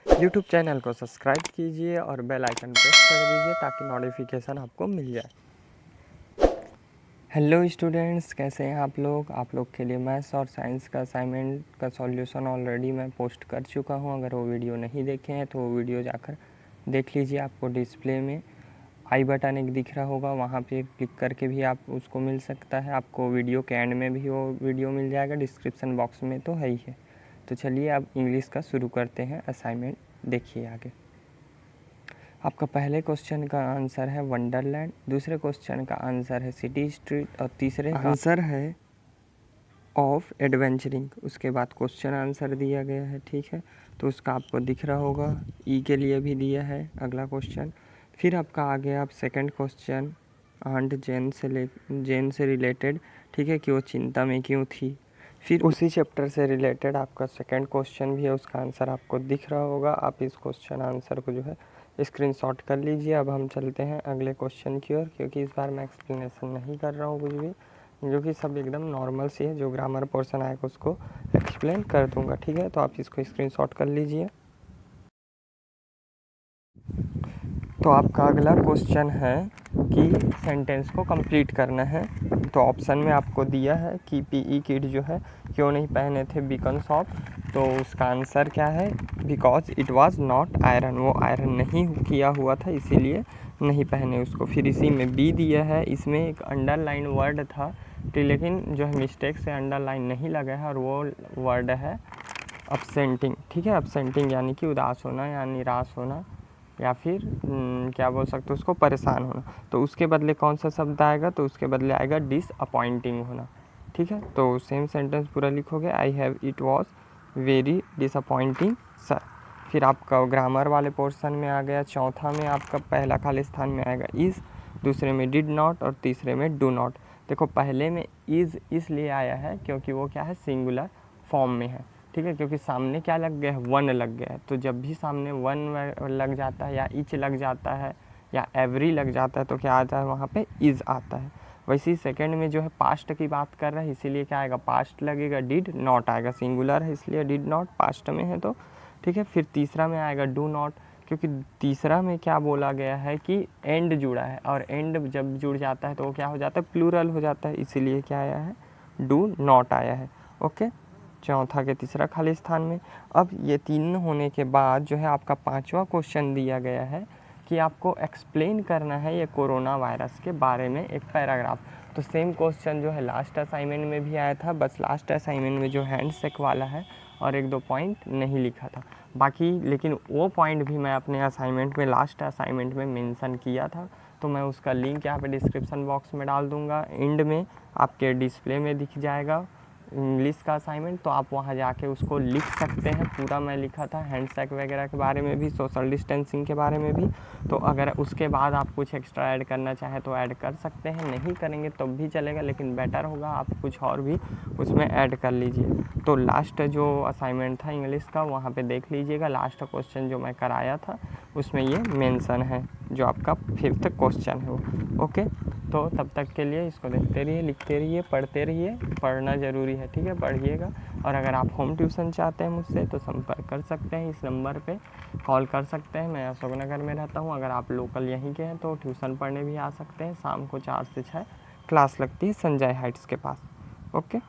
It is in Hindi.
यूट्यूब चैनल को सब्सक्राइब कीजिए और बेल आइकन प्रेस कर दीजिए ताकि नोटिफिकेशन आपको मिल जाए। हेलो स्टूडेंट्स, कैसे हैं आप लोग के लिए मैथ्स और साइंस का असाइनमेंट का सॉल्यूशन ऑलरेडी मैं पोस्ट कर चुका हूं। अगर वो वीडियो नहीं देखे हैं तो वो वीडियो जाकर देख लीजिए। आपको डिस्प्ले में आई बटन एक दिख रहा होगा, वहां पे क्लिक करके भी आप उसको मिल सकता है। आपको वीडियो के एंड में भी वो वीडियो मिल जाएगा, डिस्क्रिप्शन बॉक्स में तो है ही है। तो चलिए अब इंग्लिश का शुरू करते हैं असाइनमेंट। देखिए आगे आपका पहले क्वेश्चन का आंसर है वंडरलैंड, दूसरे क्वेश्चन का आंसर है सिटी स्ट्रीट और तीसरे का आंसर है ऑफ एडवेंचरिंग। उसके बाद क्वेश्चन आंसर दिया गया है, ठीक है, तो उसका आपको दिख रहा होगा। ई के लिए भी दिया है अगला क्वेश्चन। फिर आपका आगे आप सेकंड क्वेश्चन आंट जेन से रिलेटेड, ठीक है, कि वो चिंता में क्यों थी। फिर उसी चैप्टर से रिलेटेड आपका सेकंड क्वेश्चन भी है, उसका आंसर आपको दिख रहा होगा। आप इस क्वेश्चन आंसर को जो है स्क्रीनशॉट कर लीजिए। अब हम चलते हैं अगले क्वेश्चन की ओर, क्योंकि इस बार मैं एक्सप्लेनेशन नहीं कर रहा हूँ कुछ भी, जो कि सब एकदम नॉर्मल सी है। जो ग्रामर पोर्शन आएगा उसको एक्सप्लेन कर दूंगा, ठीक है। तो आप इसको स्क्रीनशॉट कर लीजिए। तो आपका अगला क्वेश्चन है कि सेंटेंस को कंप्लीट करना है। तो ऑप्शन में आपको दिया है कि पीई किट जो है क्यों नहीं पहने थे बिकॉज ऑफ, तो उसका आंसर क्या है, because it was not iron, वो आयरन नहीं किया हुआ था इसीलिए नहीं पहने उसको। फिर इसी में बी दिया है, इसमें एक अंडरलाइन वर्ड था तो लेकिन जो है मिस्टेक से अंडरलाइन नहीं लगा है और वो वर्ड है अपसेंटिंग, ठीक है। अपसेंटिंग यानी कि उदास होना या निराश होना या फिर क्या बोल सकते हो उसको, परेशान होना। तो उसके बदले कौन सा शब्द आएगा, तो उसके बदले आएगा डिसअपॉइंटिंग होना, ठीक है। तो सेम सेंटेंस पूरा लिखोगे, I have it was very disappointing sir. फिर आपका ग्रामर वाले पोर्शन में आ गया। चौथा में आपका पहला खाली स्थान में आएगा इज़, दूसरे में डिड नॉट और तीसरे में डू नॉट। देखो पहले में इज़ इसलिए आया है क्योंकि वो क्या है, सिंगुलर फॉर्म में है, ठीक है, क्योंकि सामने क्या लग गया है, वन लग गया है। तो जब भी सामने वन लग जाता है या इच लग जाता है या एवरी लग जाता है तो क्या आता है, वहाँ पे इज़ आता है। वैसे ही सेकंड में जो है पास्ट की बात कर रहा है, इसीलिए क्या आएगा, पास्ट लगेगा, डिड नॉट आएगा, सिंगुलर है इसलिए डिड नॉट पास्ट में है तो, ठीक है। फिर तीसरा में आएगा डू नॉट, क्योंकि तीसरा में क्या बोला गया है कि एंड जुड़ा है और एंड जब जुड़ जाता है तो वो क्या हो जाता है, प्लूरल हो जाता है, इसीलिए क्या आया है, डू नॉट आया है। ओके, चौथा के तीसरा खाली स्थान में। अब ये तीन होने के बाद जो है आपका पांचवा क्वेश्चन दिया गया है कि आपको एक्सप्लेन करना है ये कोरोना वायरस के बारे में एक पैराग्राफ। तो सेम क्वेश्चन जो है लास्ट असाइनमेंट में भी आया था, बस लास्ट असाइनमेंट में जो हैंडशेक वाला है और एक दो पॉइंट नहीं लिखा था बाकी, लेकिन वो पॉइंट भी मैं अपने असाइनमेंट में लास्ट असाइनमेंट में मेंशन किया था। तो मैं उसका लिंक यहाँ पे डिस्क्रिप्शन बॉक्स में डाल दूँगा, एंड में आपके डिस्प्ले में दिख जाएगा इंग्लिश का असाइनमेंट, तो आप वहाँ जाके उसको लिख सकते हैं। पूरा मैं लिखा था हैंडशेक वगैरह के बारे में भी, सोशल डिस्टेंसिंग के बारे में भी। तो अगर उसके बाद आप कुछ एक्स्ट्रा ऐड करना चाहें तो ऐड कर सकते हैं, नहीं करेंगे तब भी चलेगा, लेकिन बेटर होगा आप कुछ और भी उसमें ऐड कर लीजिए। तो लास्ट जो असाइनमेंट था इंग्लिश का वहाँ पे देख लीजिएगा, लास्ट क्वेश्चन जो मैं कराया था उसमें ये मेंशन है, जो आपका फिफ्थ क्वेश्चन है वो। ओके, तो तब तक के लिए इसको देखते रहिए, लिखते रहिए, पढ़ते रहिए, पढ़ना ज़रूरी है, ठीक है, पढ़िएगा। और अगर आप होम ट्यूशन चाहते हैं मुझसे तो संपर्क कर सकते हैं, इस नंबर पे कॉल कर सकते हैं। मैं अशोकनगर में रहता हूँ, अगर आप लोकल यहीं के हैं तो ट्यूशन पढ़ने भी आ सकते हैं। शाम को 4 से 6 क्लास लगती है संजय हाइट्स के पास। ओके।